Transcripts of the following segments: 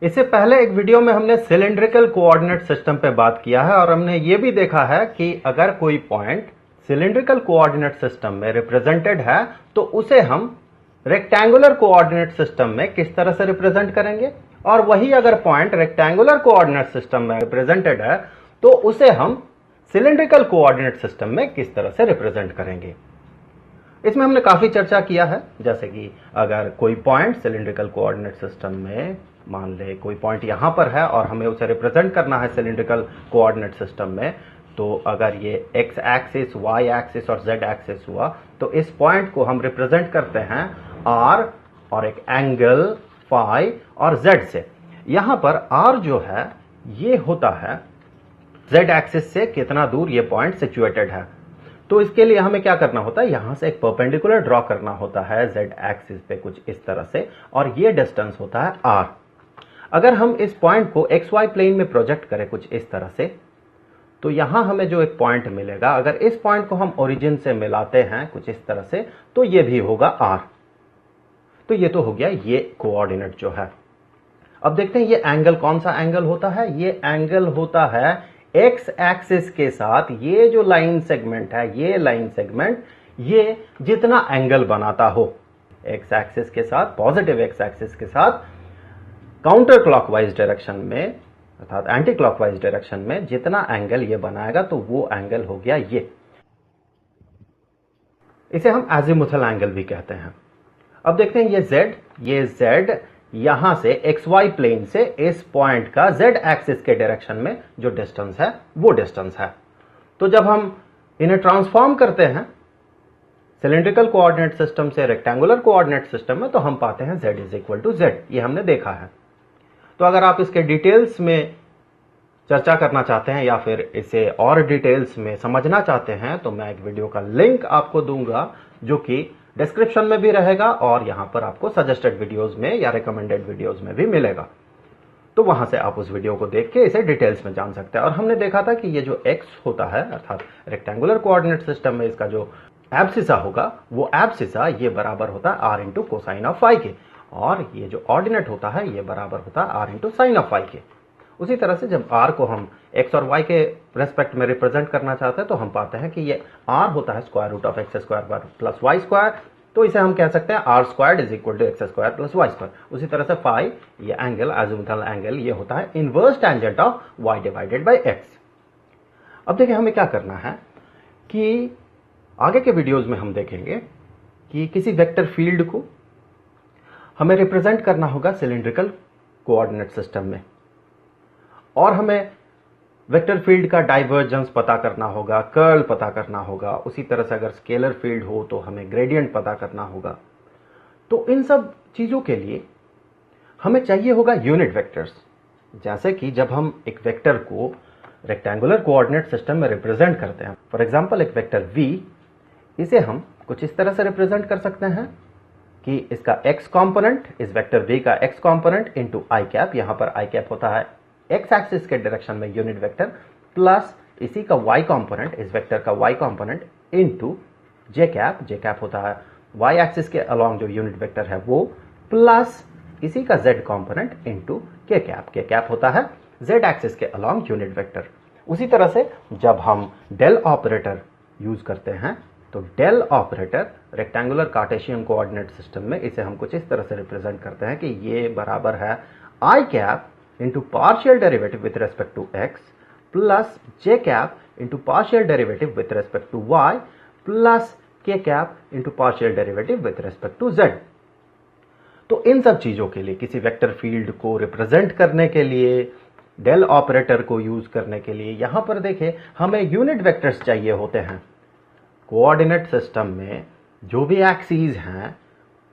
इससे पहले एक वीडियो में हमने सिलिंड्रिकल कोऑर्डिनेट सिस्टम पे बात किया है और हमने ये भी देखा है कि अगर कोई पॉइंट सिलिंड्रिकल कोऑर्डिनेट सिस्टम में रिप्रेजेंटेड है तो उसे हम रेक्टेंगुलर कोऑर्डिनेट सिस्टम में किस तरह से रिप्रेजेंट करेंगे, और वही अगर पॉइंट रेक्टेंगुलर कोऑर्डिनेट सिस्टम में रिप्रेजेंटेड है तो उसे हम सिलिंड्रिकल कोऑर्डिनेट सिस्टम में किस तरह से रिप्रेजेंट करेंगे। इसमें हमने काफी चर्चा किया है, जैसे कि अगर कोई पॉइंट सिलिंड्रिकल कोऑर्डिनेट सिस्टम में, मान ले कोई पॉइंट यहां पर है और हमें उसे रिप्रेजेंट करना है सिलिंड्रिकल कोऑर्डिनेट सिस्टम में, तो अगर ये एक्स एक्सिस, वाई एक्सिस और जेड एक्सिस हुआ तो इस पॉइंट को हम रिप्रेजेंट करते हैं आर और एक एंगल फाई और जेड से। यहां पर आर जो है ये होता है जेड एक्सिस से कितना दूर ये पॉइंट सिचुएटेड है। तो इसके लिए हमें क्या करना होता है, यहां से एक परपेंडिकुलर ड्रॉ करना होता है जेड एक्सिस पे कुछ इस तरह से, और ये डिस्टेंस होता है आर। अगर हम इस पॉइंट को एक्स वाई प्लेन में प्रोजेक्ट करें कुछ इस तरह से, तो यहां हमें जो एक पॉइंट मिलेगा, अगर इस पॉइंट को हम ओरिजिन से मिलाते हैं कुछ इस तरह से, तो ये भी होगा आर। तो ये तो हो गया ये कोऑर्डिनेट जो है। अब देखते हैं ये एंगल कौन सा एंगल होता है। ये एंगल होता है एक्स एक्सिस के साथ ये जो लाइन सेगमेंट है, ये लाइन सेगमेंट ये जितना एंगल बनाता हो एक्स एक्सिस के साथ, पॉजिटिव एक्स एक्सिस के साथ काउंटर क्लॉकवाइज डायरेक्शन में अर्थात एंटी क्लॉकवाइज डायरेक्शन में जितना एंगल ये बनाएगा तो वो एंगल हो गया ये। इसे हम एजिमुथल एंगल भी कहते हैं। अब देखते हैं ये Z यहां से एक्स वाई प्लेन से इस पॉइंट का Z एक्सिस के डायरेक्शन में जो डिस्टेंस है वो डिस्टेंस है। तो जब हम इन्हें ट्रांसफॉर्म करते हैं सिलिंड्रिकल कोऑर्डिनेट सिस्टम से रेक्टेंगुलर कोऑर्डिनेट सिस्टम में, तो हम पाते हैं Z is equal to Z। ये हमने देखा है। तो अगर आप इसके डिटेल्स में चर्चा करना चाहते हैं या फिर इसे और डिटेल्स में समझना चाहते हैं तो मैं एक वीडियो का लिंक आपको दूंगा जो कि डिस्क्रिप्शन में भी रहेगा और यहां पर आपको सजेस्टेड वीडियोस में या रिकमेंडेड वीडियोस में भी मिलेगा। तो वहां से आप उस वीडियो को देख के इसे डिटेल्स में जान सकते हैं। और हमने देखा था कि ये जो x होता है अर्थात रेक्टेंगुलर कोऑर्डिनेट सिस्टम में इसका जो एब्सिसा होगा वो एब्सिसा ये बराबर होता है r into cosine of phi के, और ये जो ऑर्डिनेट होता है ये बराबर होता है r into sine of phi के। उसी तरह से जब r को हम x और y के रेस्पेक्ट में रिप्रेजेंट करना चाहते हैं तो हम पाते हैं कि ये r होता है square root of X square plus Y square. तो इसे हम कह सकते हैं R square is equal to X square plus Y square. उसी तरह से फाई ये एंगल एजिमुथल एंगल ये होता है inverse tangent of y divided by x. अब देखिए हमें क्या करना है कि आगे के वीडियोस में हम देखेंगे कि किसी वेक्टर फील्ड को हमें रिप्रेजेंट करना होगा सिलिंड्रिकल कोऑर्डिनेट सिस्टम में, और हमें वेक्टर फील्ड का डाइवर्जेंस पता करना होगा, कर्ल पता करना होगा। उसी तरह से अगर स्केलर फील्ड हो तो हमें ग्रेडियंट पता करना होगा। तो इन सब चीजों के लिए हमें चाहिए होगा यूनिट वेक्टर्स। जैसे कि जब हम एक वेक्टर को रेक्टेंगुलर कोऑर्डिनेट सिस्टम में रिप्रेजेंट करते हैं, फॉर एग्जांपल एक वेक्टर v, इसे हम कुछ इस तरह से रिप्रेजेंट कर सकते हैं कि इसका x कॉम्पोनेंट, इस वेक्टर v का x component into I cap, यहां पर आई कैप होता है x एक्सिस के डायरेक्शन में यूनिट वेक्टर, प्लस इसी का y कंपोनेंट, इस वेक्टर का y component into j cap होता है y एक्सिस के अलोंग जो यूनिट वेक्टर है वो, प्लस इसी का z component into k cap होता है z एक्सिस के अलोंग यूनिट वेक्टर। उसी तरह से जब हम डेल ऑपरेटर यूज करते हैं तो del operator rectangular Cartesian coordinate system में इसे हम कुछ इस तरह से रिप्रेजेंट करते हैं कि ये बराबर है आई cap into partial derivative with respect to x plus j cap into partial derivative with respect to y plus k cap into partial derivative with respect to z। तो इन सब चीजों के लिए, किसी वेक्टर फील्ड को रिप्रेजेंट करने के लिए, डेल ऑपरेटर को यूज करने के लिए, यहां पर देखें हमें यूनिट वेक्टर्स चाहिए होते हैं। कोऑर्डिनेट सिस्टम में जो भी एक्सीज हैं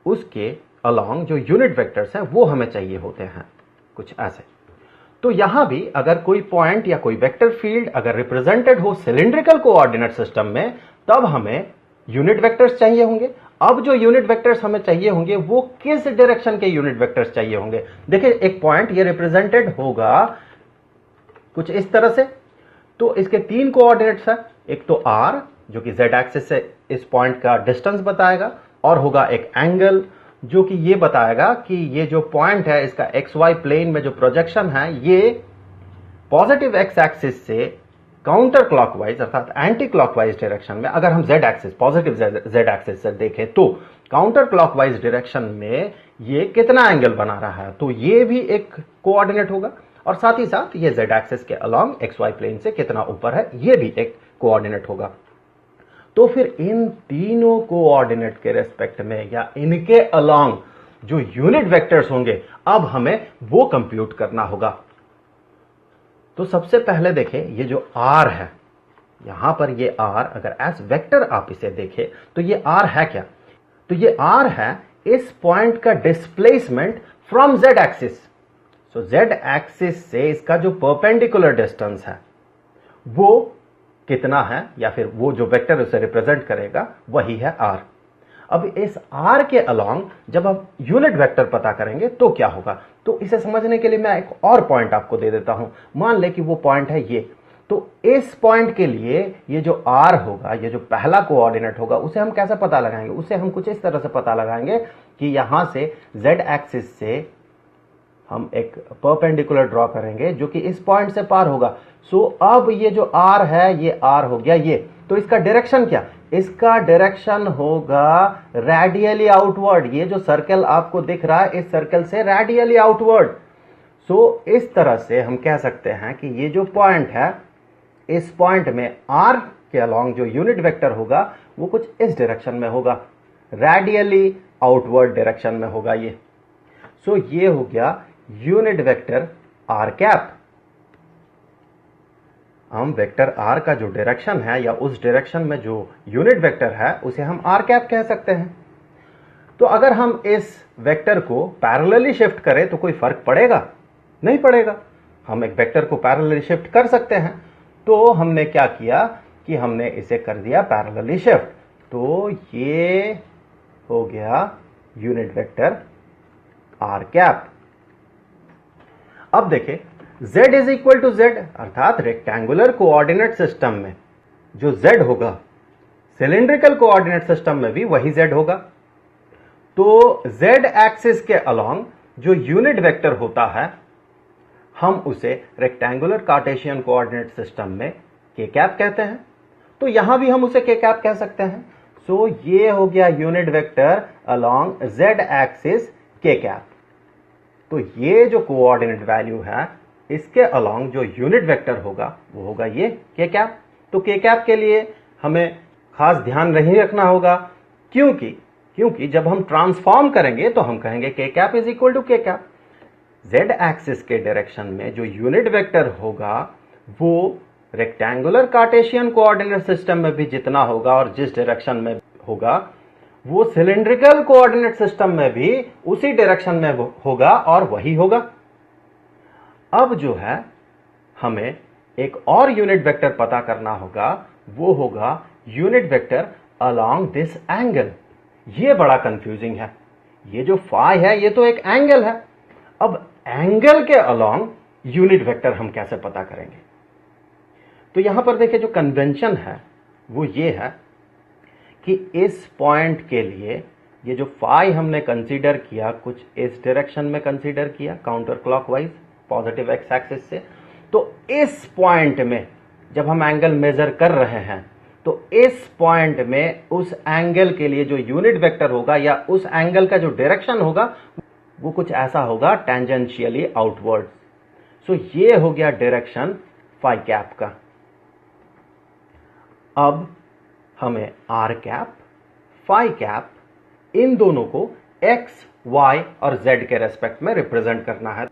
उसके अलोंग जो यूनिट वेक्टर्स हैं वो हमें चाहिए होते हैं कुछ ऐसे। तो यहां भी अगर कोई पॉइंट या कोई वेक्टर फील्ड अगर रिप्रेजेंटेड हो सिलिंड्रिकल कोऑर्डिनेट सिस्टम में, तब हमें यूनिट वेक्टर्स चाहिए होंगे। अब जो यूनिट वेक्टर्स हमें चाहिए होंगे वो किस डायरेक्शन के यूनिट वेक्टर्स चाहिए होंगे। देखिए एक पॉइंट ये रिप्रेजेंटेड होगा कुछ इस तरह से, तो इसके तीन कोऑर्डिनेट्स है, एक तो r जो कि z एक्सिस से इस पॉइंट का डिस्टेंस बताएगा, और होगा एक एंगल, जो कि ये बताएगा कि ये जो पॉइंट है इसका एक्स वाई प्लेन में जो प्रोजेक्शन है ये पॉजिटिव एक्स एक्सिस से काउंटर क्लॉकवाइज अर्थात एंटी क्लॉकवाइज डायरेक्शन में, अगर हम Z axis positive Z axis से देखें तो काउंटर क्लॉकवाइज डायरेक्शन में ये कितना एंगल बना रहा है, तो ये भी एक कोऑर्डिनेट होगा और साथ ही साथ ये जेड एक्सिस के अलोंग एक्स वाई प्लेन से कितना ऊपर है ये भी एक कोऑर्डिनेट होगा। तो फिर इन तीनों कोऑर्डिनेट के रेस्पेक्ट में या इनके अलोंग जो यूनिट वेक्टर्स होंगे अब हमें वो कंप्यूट करना होगा। तो सबसे पहले देखें ये जो r है, यहां पर ये r अगर एज वेक्टर आप इसे देखें तो ये r है क्या, तो ये r है इस पॉइंट का displacement from z axis. So z axis से इसका जो परपेंडिकुलर डिस्टेंस है वो कितना है, या फिर वो जो वेक्टर उसे रिप्रेजेंट करेगा वही है r। अब इस r के अलोंग जब आप यूनिट वेक्टर पता करेंगे तो क्या होगा, तो इसे समझने के लिए मैं एक और पॉइंट आपको दे देता हूं। मान ले कि वो पॉइंट है ये, तो इस पॉइंट के लिए ये जो r होगा, ये जो पहला कोऑर्डिनेट होगा उसे हम कैसे पता लगाएंगे, उसे हम कुछ इस तरह से पता लगाएंगे कि यहां से z एक्सिस से हम एक परपेंडिकुलर ड्रॉ करेंगे जो कि इस पॉइंट से पार होगा। सो अब ये जो r है ये r हो गया ये, तो इसका डायरेक्शन क्या, इसका डायरेक्शन होगा रेडियली आउटवर्ड। ये जो सर्कल आपको दिख रहा है इस सर्कल से रेडियली आउटवर्ड। सो इस तरह से हम कह सकते हैं कि ये जो पॉइंट है इस पॉइंट में r के अलोंग जो यूनिट वेक्टर होगा वो कुछ इस डायरेक्शन में होगा, रेडियली आउटवर्ड डायरेक्शन में होगा ये। सो ये हो गया यूनिट वेक्टर r कैप। हम वेक्टर r का जो डायरेक्शन है या उस डायरेक्शन में जो यूनिट वेक्टर है उसे हम r कैप कह सकते हैं। तो अगर हम इस वेक्टर को पैरेलली शिफ्ट करें तो कोई फर्क पड़ेगा, नहीं पड़ेगा। हम एक वेक्टर को पैरेलली शिफ्ट कर सकते हैं, तो हमने क्या किया कि हमने इसे कर दिया पैरेलली शिफ्ट। तो ये हो गया यूनिट वेक्टर r कैप। अब देखें z is equal to z अर्थात रेक्टेंगुलर कोऑर्डिनेट सिस्टम में जो z होगा सिलेंड्रिकल कोऑर्डिनेट सिस्टम में भी वही z होगा। तो z एक्सिस के अलोंग जो यूनिट वेक्टर होता है हम उसे रेक्टेंगुलर कार्टेशियन कोऑर्डिनेट सिस्टम में k कैप कहते हैं, तो यहां भी हम उसे k कैप कह सकते हैं। सो ये हो गया unit vector along z axis k cap. तो ये जो कोऑर्डिनेट वैल्यू है इसके अलोंग जो यूनिट वेक्टर होगा वो होगा ये k कैप। तो k कैप के लिए हमें खास ध्यान नहीं रखना होगा, क्योंकि जब हम ट्रांसफॉर्म करेंगे तो हम कहेंगे k cap is equal to k cap. z axis के डायरेक्शन में जो यूनिट वेक्टर होगा वो रेक्टेंगुलर कार्टेशियन कोऑर्डिनेट सिस्टम में भी जितना होगा और जिस डायरेक्शन में होगा वो सिलेंड्रिकल कोऑर्डिनेट सिस्टम में भी उसी डायरेक्शन में होगा और वही होगा। अब जो है हमें एक और यूनिट वेक्टर पता करना होगा, वो होगा unit vector along this angle. ये बड़ा कंफ्यूजिंग है, ये जो फाई है ये तो एक एंगल है। अब एंगल के अलोंग यूनिट वेक्टर हम कैसे पता करेंगे, तो यहां पर देखिए जो कन्वेंशन है वो ये है कि इस पॉइंट के लिए ये जो फाई हमने कंसीडर किया कुछ इस डायरेक्शन में कंसीडर किया counter clockwise positive x axis से, तो इस पॉइंट में जब हम एंगल मेजर कर रहे हैं तो इस पॉइंट में उस एंगल के लिए जो यूनिट वेक्टर होगा या उस एंगल का जो डायरेक्शन होगा वो कुछ ऐसा होगा टेंजेंशियली आउटवर्ड। सो ये हो गया डायरेक्शन फाई कैप का। अब हमें r कैप फाई कैप इन दोनों को x, y और z के रेस्पेक्ट में रिप्रेजेंट करना है।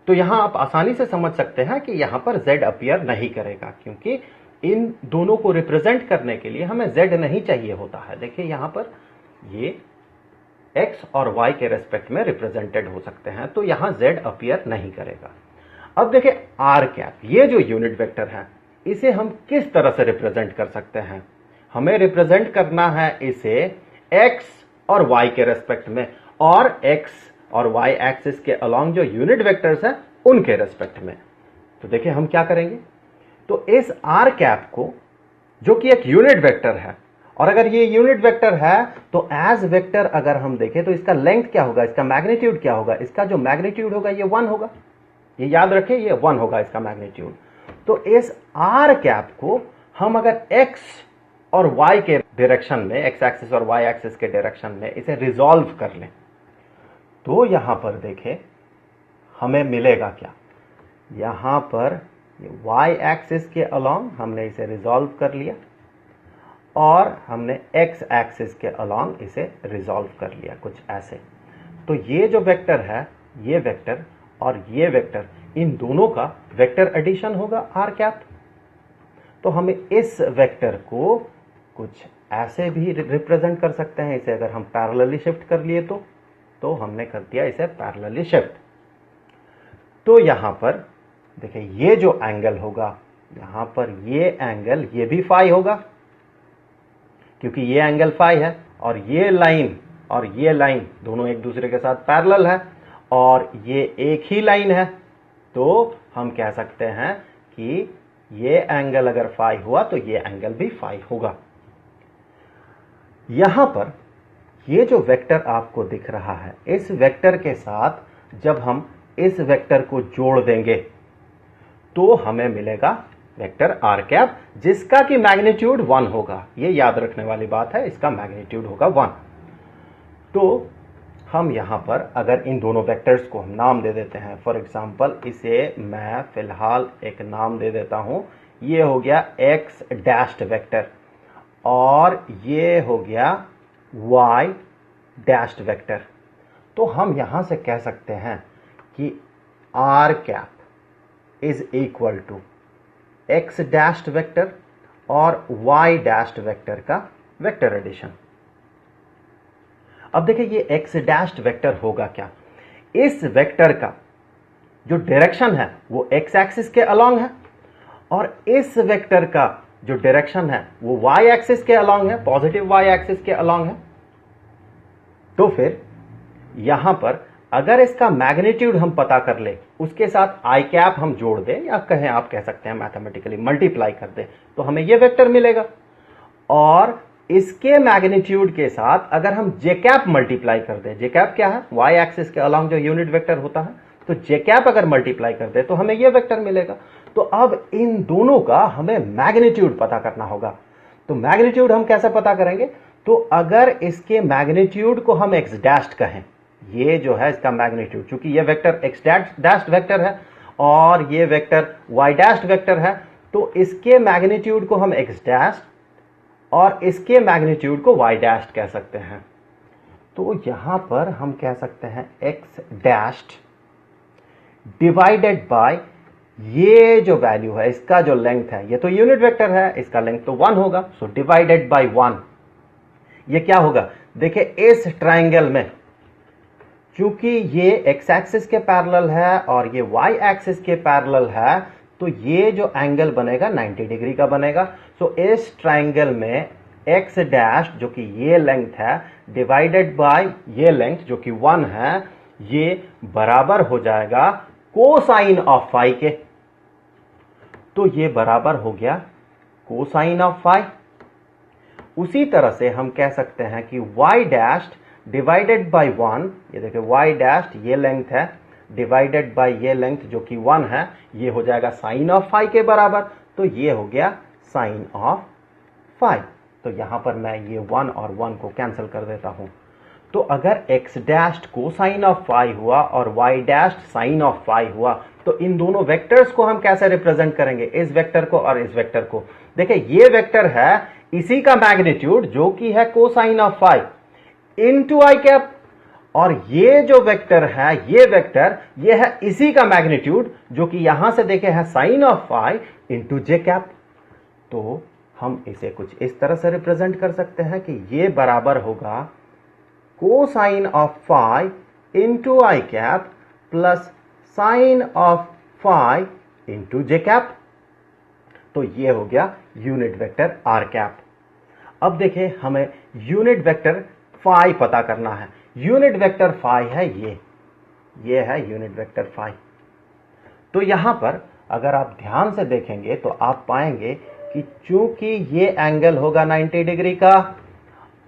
तो यहां आप आसानी से समझ सकते हैं कि यहां पर z अपीयर नहीं करेगा, क्योंकि इन दोनों को रिप्रेजेंट करने के लिए हमें z नहीं चाहिए होता है। देखिए यहां पर ये x और y के रेस्पेक्ट में रिप्रेजेंटेड हो सकते हैं, तो यहां z अपीयर नहीं करेगा। अब देखिए r कैप ये जो यूनिट वेक्टर है इसे हम किस तरह से रिप्रेजेंट कर सकते हैं, हमें रिप्रेजेंट करना है इसे x और y के रेस्पेक्ट में और x और y एक्सिस के अलोंग जो यूनिट वेक्टर्स हैं उनके रेस्पेक्ट में। तो देखिए हम क्या करेंगे, तो इस r कैप को जो कि एक यूनिट वेक्टर है और अगर ये यूनिट वेक्टर है तो एज वेक्टर अगर हम देखें तो इसका लेंथ क्या होगा, इसका मैग्नीट्यूड क्या होगा, इसका जो मैग्नीट्यूड होगा ये 1 होगा, ये याद रखें, ये 1 होगा इसका मैग्नीट्यूड। तो इस आर कैप को हम अगर एक्स और वाई के डायरेक्शन में, एक्स एक्सिस और वाई एक्सिस के डायरेक्शन में इसे रिजॉल्व कर लें तो यहां पर देखें हमें मिलेगा क्या, यहां पर वाई एक्सिस के अलोंग हमने इसे रिजॉल्व कर लिया और हमने एक्स एक्सिस के अलोंग इसे रिजॉल्व कर लिया, कुछ ऐसे। तो ये जो वेक्टर है, ये वेक्टर और ये वेक्टर, इन दोनों का वेक्टर एडिशन होगा आर कैप। तो हमें इस वेक्टर को कुछ ऐसे भी रिप्रेजेंट कर सकते हैं, इसे अगर हम पैरेलली शिफ्ट कर लिए तो हमने कर दिया इसे पैरेलली शिफ्ट। तो यहां पर देखिए ये जो एंगल होगा, यहां पर ये एंगल, ये भी फाई होगा क्योंकि ये एंगल फाई है, और ये लाइन दोनों एक दूसरे के साथ पैरेलल है और ये एक ही लाइन है। तो हम कह सकते हैं कि ये एंगल अगर फाई हुआ तो ये एंगल भी फाई होगा। यहां पर ये जो वेक्टर आपको दिख रहा है, इस वेक्टर के साथ जब हम इस वेक्टर को जोड़ देंगे तो हमें मिलेगा वेक्टर आर कैप, जिसका कि मैग्नीट्यूड 1 होगा। ये याद रखने वाली बात है, इसका मैग्नीट्यूड होगा 1। तो हम यहां पर अगर इन दोनों वेक्टर्स को हम नाम दे देते हैं, फॉर एग्जांपल इसे मैं फिलहाल एक नाम दे देता हूं, ये हो गया एक्स डैश्ड वेक्टर और ये हो गया वाई डैश्ड वेक्टर। तो हम यहां से कह सकते हैं कि R cap is equal to X dashed vector और वाई डैश्ड वेक्टर का वेक्टर एडिशन। अब देखिए ये एक्स डैश्ड वेक्टर होगा क्या, इस वेक्टर का जो डायरेक्शन है वो एक्स एक्सिस के अलोंग है और इस वेक्टर का जो डायरेक्शन है वो वाई एक्सिस के अलोंग है, पॉजिटिव वाई एक्सिस के अलोंग है। तो फिर यहां पर अगर इसका मैग्नीट्यूड हम पता कर ले, उसके साथ आई कैप हम जोड़ दें या कहें, आप कह सकते हैं मैथमेटिकली मल्टीप्लाई कर दें, तो हमें यह वेक्टर मिलेगा। और इसके मैग्नीट्यूड के साथ अगर हम जे कैप मल्टीप्लाई कर दें, जे कैप क्या है, वाई एक्सिस के अलोंग जो यूनिट वेक्टर होता है, तो जे कैप अगर मल्टीप्लाई कर दे तो हमें यह वेक्टर मिलेगा। तो अब इन दोनों का हमें मैग्नीट्यूड पता करना होगा। तो मैग्नीट्यूड हम कैसे पता करेंगे, तो अगर इसके मैग्नीट्यूड को हम एक्स डैश्ड कहें, ये जो है इसका मैग्नीट्यूड, चूंकि ये वेक्टर एक्स डैश्ड वेक्टर है और ये वेक्टर वाई डैश्ड वेक्टर है, तो इसके मैग्नीट्यूड को हम एक्स डैश्ड और इसके मैग्नीट्यूड को वाई डैश्ड कह सकते हैं। तो यहां पर हम कह सकते हैं एक्स डैश्ड डिवाइडेड बाय ये जो वैल्यू है, इसका जो लेंथ है, ये तो यूनिट वेक्टर है, इसका लेंथ तो 1 होगा, सो डिवाइडेड बाय 1। ये क्या होगा, देखिए इस ट्राइंगल में चूंकि ये एक्स एक्सिस के पैरेलल है और ये वाई एक्सिस के पैरेलल है, तो ये जो एंगल बनेगा 90 डिग्री का बनेगा। सो इस ट्राइंगल में एक्स डैश जो कि ये लेंथ है डिवाइडेड बाय ये लेंथ जो कि 1 है, ये बराबर हो जाएगा कोसाइन ऑफ फाई के। तो ये बराबर हो गया कोसाइन ऑफ फाई। उसी तरह से हम कह सकते हैं कि वाई डैश डिवाइडेड बाय 1, ये देखिए वाई डैश ये लेंथ है डिवाइडेड बाय ये लेंथ जो कि 1 है, ये हो जाएगा साइन ऑफ फाई के बराबर। तो ये हो गया साइन ऑफ फाई। तो यहां पर मैं ये 1 और 1 को कैंसिल कर देता हूं। तो अगर x dash cosine of phi हुआ और y dash sine of phi हुआ, तो इन दोनों वेक्टर्स को हम कैसे रिप्रेजेंट करेंगे, इस वेक्टर को और इस वेक्टर को। देखिए ये वेक्टर है इसी का मैग्नीट्यूड जो कि है cosine of phi into I cap, और ये जो वेक्टर है ये वेक्टर ये है इसी का मैग्नीट्यूड जो कि यहां से देखे है sine of phi into J cap. तो हम इसे कुछ इस तरह से रिप्रेजेंट कर सकते हैं कि ये बराबर होगा cosine of phi into I cap plus sine of phi into J cap. तो ये हो गया यूनिट वेक्टर आर कैप। अब देखिए हमें यूनिट वेक्टर फाई पता करना है। यूनिट वेक्टर फाई है ये है यूनिट वेक्टर फाई। तो यहां पर अगर आप ध्यान से देखेंगे तो आप पाएंगे कि चूंकि ये एंगल होगा 90 डिग्री का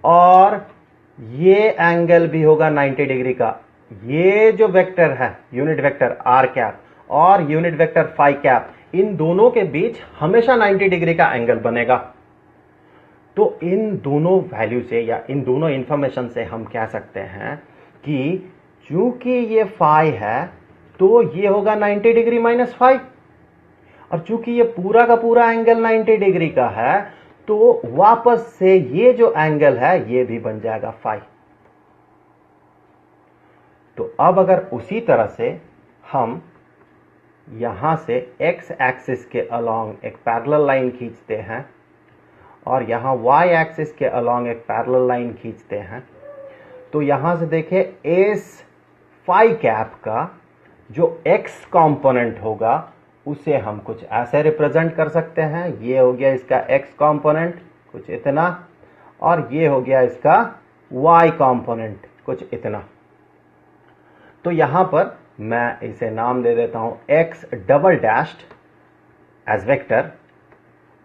और ये एंगल भी होगा 90 डिग्री का, ये जो वेक्टर है यूनिट वेक्टर आर कैप और यूनिट वेक्टर फाई कैप, इन दोनों के बीच हमेशा 90 डिग्री का एंगल बनेगा। तो इन दोनों वैल्यू से या इन दोनों इंफॉर्मेशन से हम कह सकते हैं कि चूंकि ये फाई है तो ये होगा 90 डिग्री माइनस फाई, और चूंकि ये पूरा का पूरा एंगल 90 डिग्री का है तो वापस से ये जो एंगल है ये भी बन जाएगा फाई। तो अब अगर उसी तरह से हम यहां से x एक्सिस के अलोंग एक पैरेलल लाइन खींचते हैं और यहां y एक्सिस के अलोंग एक पैरेलल लाइन खींचते हैं, तो यहां से देखिए इस फाई कैप का जो x कंपोनेंट होगा उसे हम कुछ ऐसे रिप्रेजेंट कर सकते हैं। ये हो गया इसका x कंपोनेंट कुछ इतना, और ये हो गया इसका y कंपोनेंट कुछ इतना। तो यहां पर मैं इसे नाम दे देता हूं x double dashed as vector,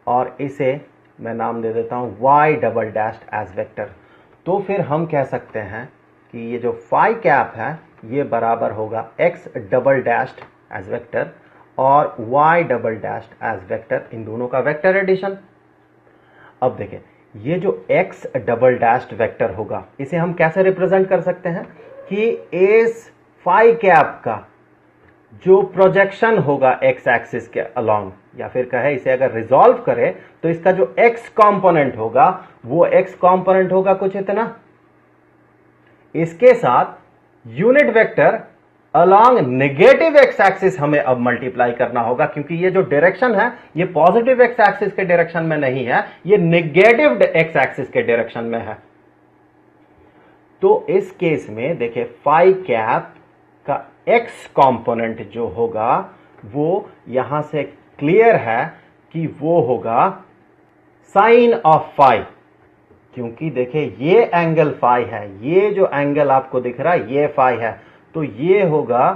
और इसे मैं नाम दे देता हूं y double dashed as vector. तो फिर हम कह सकते हैं कि ये जो फाई कैप है ये बराबर होगा x double dashed as vector और y double dashed as vector, इन दोनों का वेक्टर एडिशन। अब देखें ये जो x डबल डैश्ड वेक्टर होगा इसे हम कैसे रिप्रेजेंट कर सकते हैं कि इस फाई कैप का जो प्रोजेक्शन होगा x एक्सिस के अलोंग, या फिर कहे इसे अगर रिजॉल्व करें तो इसका जो x कंपोनेंट होगा वो x कंपोनेंट होगा कुछ इतना। इसके साथ unit vector along negative x axis हमें अब मल्टीप्लाई करना होगा, क्योंकि ये जो डायरेक्शन है ये पॉजिटिव x एक्सिस के डायरेक्शन में नहीं है, ये नेगेटिव x एक्सिस के डायरेक्शन में है। तो इस केस में देखिए फाई कैप का x कंपोनेंट जो होगा वो यहां से क्लियर है कि वो होगा साइन ऑफ फाई, क्योंकि देखिए ये एंगल फाई है, ये जो एंगल आपको दिख रहा है ये फाई है, तो ये होगा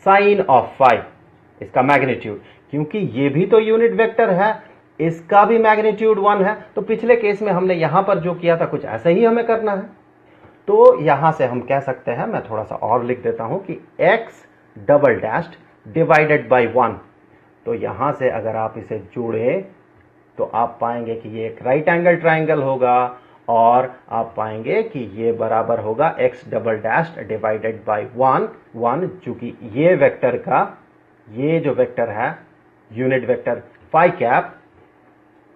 साइन ऑफ फाई, इसका मैग्नीट्यूड, क्योंकि ये भी तो यूनिट वेक्टर है, इसका भी मैग्नीट्यूड 1 है। तो पिछले केस में हमने यहां पर जो किया था कुछ ऐसे ही हमें करना है। तो यहां से हम कह सकते हैं, मैं थोड़ा सा और लिख देता हूं कि x double dashed divided by 1। तो यहां से अगर आप इसे जोड़े तो आप पाएंगे कि ये एक राइट एंगल ट्राइंगल होगा, और आप पाएंगे कि ये बराबर होगा x double dashed divided by 1, चूंकि ये वेक्टर का ये जो वेक्टर है यूनिट वेक्टर फाई कैप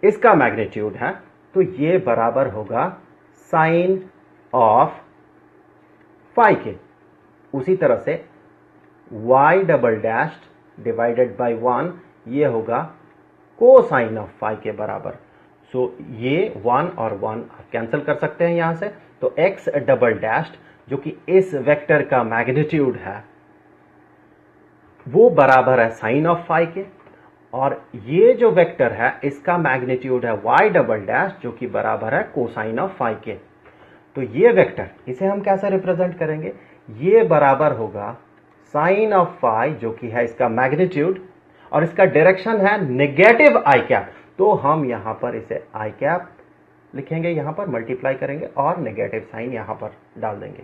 इसका मैग्नीट्यूड है, तो ये बराबर होगा साइन ऑफ फाई के। उसी तरह से y double dashed divided by 1 ये होगा कोसाइन ऑफ फाई के बराबर। सो ये 1 और 1 कैंसिल कर सकते हैं यहां से, तो x डबल डैश्ड जो कि इस वेक्टर का मैग्नीट्यूड है वो बराबर है साइन ऑफ फाई के, और ये जो वेक्टर है इसका मैग्नीट्यूड है y डबल डैश्ड जो कि बराबर है कोसाइन ऑफ फाई के। तो ये वेक्टर इसे हम कैसे रिप्रेजेंट करेंगे, ये बराबर होगा साइन ऑफ फाई जो कि है इसका मैग्नीट्यूड, और इसका डायरेक्शन है नेगेटिव आई कैप, तो हम यहां पर इसे आई कैप लिखेंगे, यहां पर मल्टीप्लाई करेंगे और नेगेटिव साइन यहां पर डाल देंगे,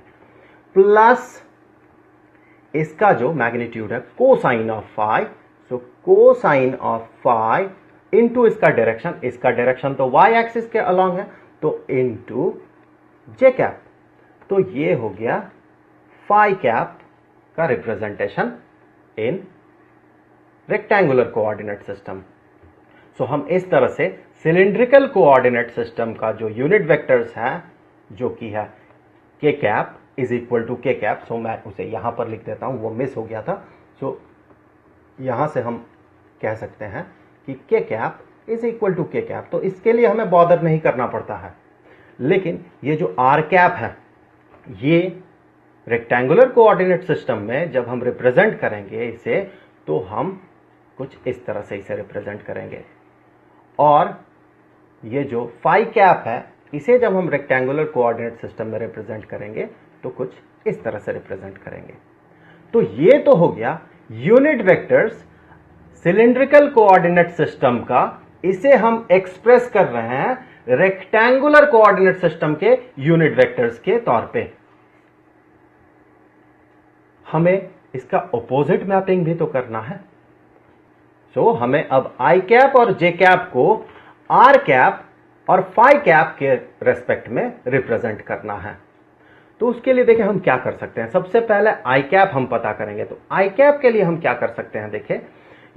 प्लस इसका जो मैग्नीट्यूड है cosine of phi, so cosine of phi into इसका डायरेक्शन तो y एक्सिस के अलोंग है, तो इनटू जे कैप। तो ये हो गया फाई कैप का representation in rectangular coordinate system. So हम इस तरह से सिलिंड्रिकल कोऑर्डिनेट सिस्टम का जो यूनिट वेक्टर्स है जो कि है के कैप इज इक्वल टू के कैप, सो मैं उसे यहां पर लिख देता हूं, वो मिस हो गया था। सो यहां से हम कह सकते हैं कि के कैप इज इक्वल टू के कैप, तो इसके लिए हमें बॉदर नहीं करना पड़ता है। लेकिन ये जो आर कैप है ये रेक्टेंगुलर कोऑर्डिनेट सिस्टम में जब हम रिप्रेजेंट करेंगे इसे, तो हम कुछ इस तरह से इसे रिप्रेजेंट करेंगे, और ये जो फाई कैप है इसे जब हम रेक्टेंगुलर कोऑर्डिनेट सिस्टम में रिप्रेजेंट करेंगे तो कुछ इस तरह से रिप्रेजेंट करेंगे। तो ये तो हो गया unit vectors cylindrical coordinate system का इसे हम एक्सप्रेस कर रहे हैं रेक्टेंगुलर कोऑर्डिनेट सिस्टम के यूनिट वेक्टर्स के तौर पे। हमें इसका ऑपोजिट मैपिंग भी तो करना है। सो हमें अब आई कैप और जे कैप को आर कैप और फाई कैप के रेस्पेक्ट में रिप्रेजेंट करना है। तो उसके लिए देखिए हम क्या कर सकते हैं। सबसे पहले आई कैप हम पता करेंगे। तो आई कैप के लिए हम क्या कर सकते हैं, देखिए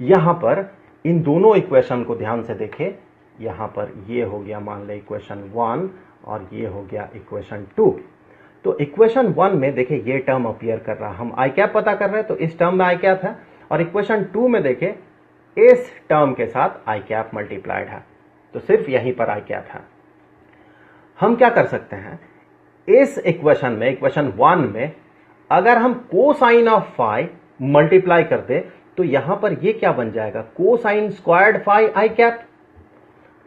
यहां पर इन दोनों इक्वेशन को ध्यान से देखें। यहां पर ये हो गया मान ले इक्वेशन 1 और ये हो गया इक्वेशन 2। तो इक्वेशन 1 में देखिए ये टर्म अपीयर कर रहा है, हम आई कैप पता कर रहे हैं तो इस टर्म में आई कैप है। और इक्वेशन 2 में देखें इस टर्म के साथ आई कैप मल्टीप्लाइड है, तो सिर्फ यहीं पर आई कैप है। हम क्या कर सकते हैं, इस इक्वेशन में इक्वेशन 1 में अगर हम कोसाइन ऑफ फाई मल्टीप्लाई कर दे तो यहां पर ये क्या बन जाएगा, cosine squared phi I cap.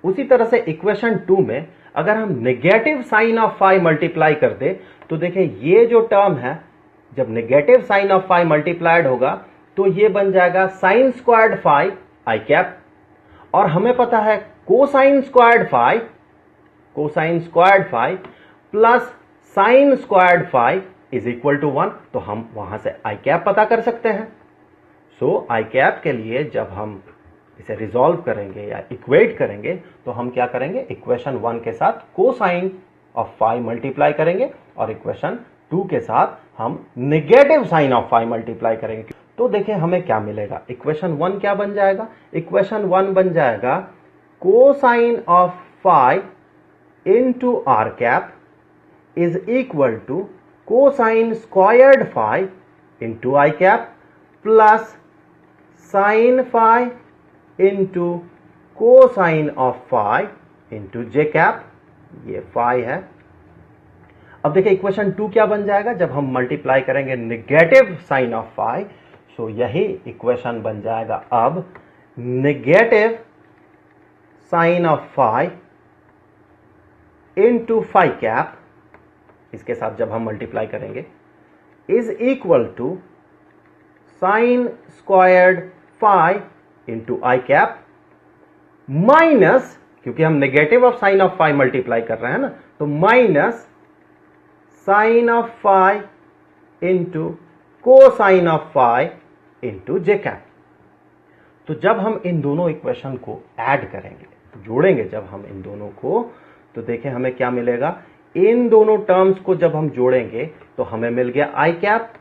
उसी तरह से इक्वेशन 2 में अगर हम negative sine of phi multiply कर दे तो देखिए ये जो टर्म है, जब negative sine of phi multiplied होगा तो ये बन जाएगा sine squared phi I cap. और हमें पता है cosine squared phi plus sine squared phi is equal to 1, तो हम वहां से आई कैप पता कर सकते हैं। सो आई कैप के लिए जब हम इसे रिजॉल्व करेंगे या इक्वेट करेंगे तो हम क्या करेंगे, इक्वेशन 1 के साथ कोसाइन ऑफ फाई मल्टीप्लाई करेंगे और इक्वेशन 2 के साथ हम negative sine of phi multiply करेंगे। तो देखिए हमें क्या मिलेगा, इक्वेशन 1 क्या बन जाएगा, इक्वेशन 1 बन जाएगा cosine of phi into R cap is equal to cosine squared phi into I cap plus sine phi into cosine of phi into J cap, ये फाई है। अब देखिए इक्वेशन 2 क्या बन जाएगा, जब हम मल्टीप्लाई करेंगे negative sine of phi, so यही इक्वेशन बन जाएगा अब negative sine of phi into phi cap, इसके साथ जब हम मल्टीप्लाई करेंगे is equal to sine squared phi into I cap minus, क्योंकि हम negative of sine of phi multiply कर रहे हैं ना, तो minus sine of phi into cosine of phi into J cap. तो जब हम इन दोनों इक्वेशन को ऐड करेंगे, जोड़ेंगे जब हम इन दोनों को, तो देखें हमें क्या मिलेगा, इन दोनों टर्म्स को जब हम जोड़ेंगे तो हमें मिल गया आई कैप।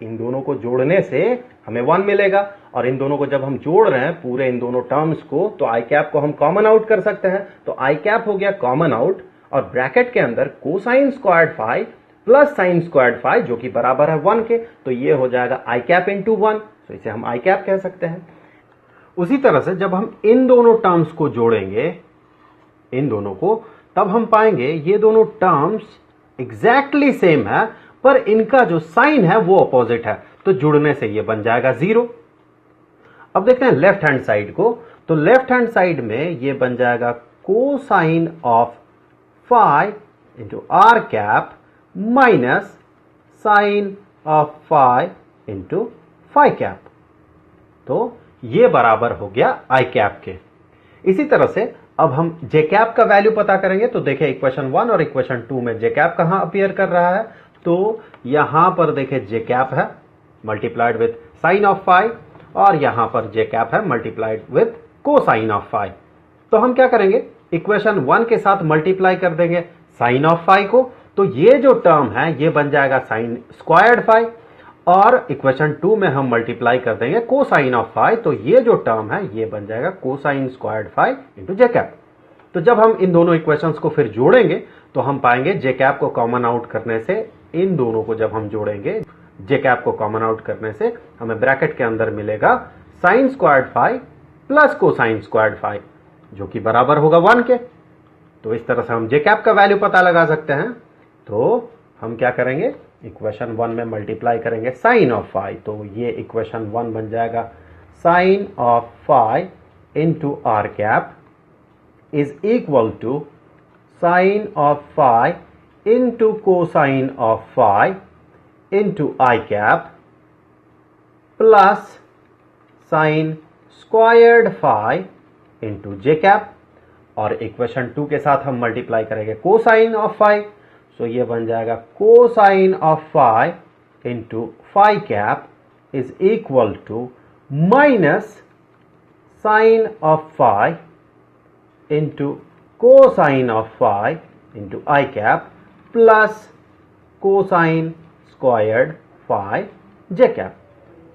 इन दोनों को जोड़ने से हमें 1 मिलेगा और इन दोनों को जब हम जोड़ रहे हैं पूरे इन दोनों टर्म्स को, तो आई कैप को हम कॉमन आउट कर सकते हैं। तो आई कैप हो गया कॉमन आउट और ब्रैकेट के अंदर cosine squared phi plus sine squared phi जो कि बराबर है 1 के, तो ये हो जाएगा आई कैप इंटू 1, तो इसे हम आई कैप कह सकते हैं। उसी तरह से जब हम इन दोनों टर्म्स को जोड़ेंगे इन दोनों को, तब हम पाएंगे ये दोनों टर्म्स एग्जैक्टली सेम है पर इनका जो साइन है वो अपोजिट है, तो जुड़ने से ये बन जाएगा 0। अब देखते हैं लेफ्ट हैंड साइड को, तो लेफ्ट हैंड साइड में ये बन जाएगा cosine of phi into R cap minus sine of phi into phi cap, तो ये बराबर हो गया आई कैप के। इसी तरह से अब हम जे कैप का वैल्यू पता करेंगे। तो देखिए इक्वेशन 1 और इक्वेशन 2 में जे कैप कहां अपीयर कर रहा है, तो यहां पर देखिए जे कैप है multiplied with sine of phi और यहां पर जे कैप है multiplied with cosine of phi. तो हम क्या करेंगे, इक्वेशन 1 के साथ मल्टीप्लाई कर देंगे साइन ऑफ फाई को, तो ये जो टर्म है ये बन जाएगा साइन स्क्वायर्ड फाई और इक्वेशन 2 में हम मल्टीप्लाई कर देंगे कोसाइन ऑफ फाई, तो ये जो टर्म है ये बन जाएगा cosine squared phi into J cap. तो जब हम इन दोनों इक्वेशंस को फिर जोड़ेंगे तो हम पाएंगे जे कैप को कॉमन आउट करने से, इन दोनों को जब हम जोड़ेंगे जे कैप को कॉमन आउट करने से हमें ब्रैकेट के अंदर मिलेगा sine squared phi plus cosine squared phi जो कि बराबर होगा 1 के। तो इस तरह से हम जे कैप का वैल्यू पता लगा सकते हैं। तो हम क्या करेंगे, इक्वेशन 1 में मल्टीप्लाई करेंगे साइन ऑफ फाई, तो ये इक्वेशन 1 बन जाएगा sine of phi into R cap is equal to sine of phi into cosine of phi into I cap plus sine squared phi into J cap, और equation 2 के साथ हम multiply करेंगे cosine of phi, सो ये बन जाएगा cosine of phi into phi cap is equal to minus sine of phi into cosine of phi into I cap plus cosine squared phi J cap.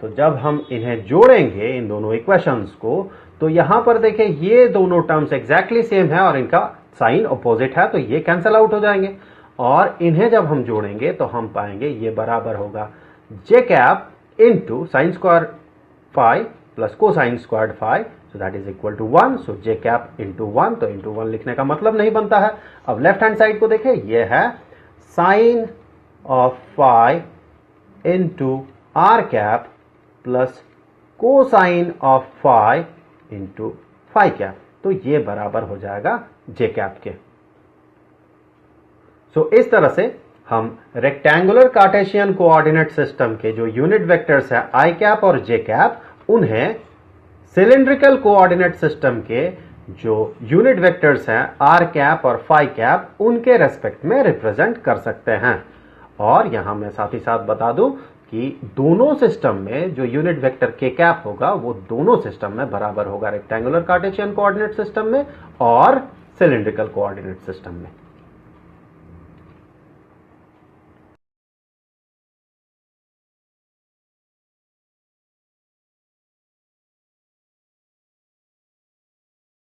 तो जब हम इन्हें जोड़ेंगे इन दोनों इक्वेशंस को, तो यहां पर देखें ये दोनों टर्म्स एग्जैक्टली सेम है और इनका साइन अपोजिट है, तो ये कैंसिल आउट हो जाएंगे, और इन्हें जब हम जोड़ेंगे तो हम पाएंगे ये बराबर होगा J cap into sine square phi plus cosine squared phi, so that is equal to 1। So J cap into 1, तो इंटू 1 लिखने का मतलब नहीं बनता है। अब लेफ्ट हैंड साइड को देखें, ये है sine of phi into R cap plus cosine of phi into phi cap, तो ये बराबर हो जाएगा जे कैप के। सो इस तरह से हम रेक्टेंगुलर कार्टेशियन कोऑर्डिनेट सिस्टम के जो यूनिट वेक्टर्स है आई कैप और जे कैप, उन्हें सिलिंड्रिकल कोऑर्डिनेट सिस्टम के जो यूनिट वेक्टर्स हैं आर कैप और फाई कैप, उनके रेस्पेक्ट में रिप्रेजेंट कर सकते हैं। और यहां मैं साथ ही साथ बता दूं कि दोनों सिस्टम में जो यूनिट वेक्टर के कैप होगा वो दोनों सिस्टम में बराबर होगा, रेक्टेंगुलर कार्टेशियन कोऑर्डिनेट सिस्टम में और सिलिंड्रिकल कोऑर्डिनेट सिस्टम में।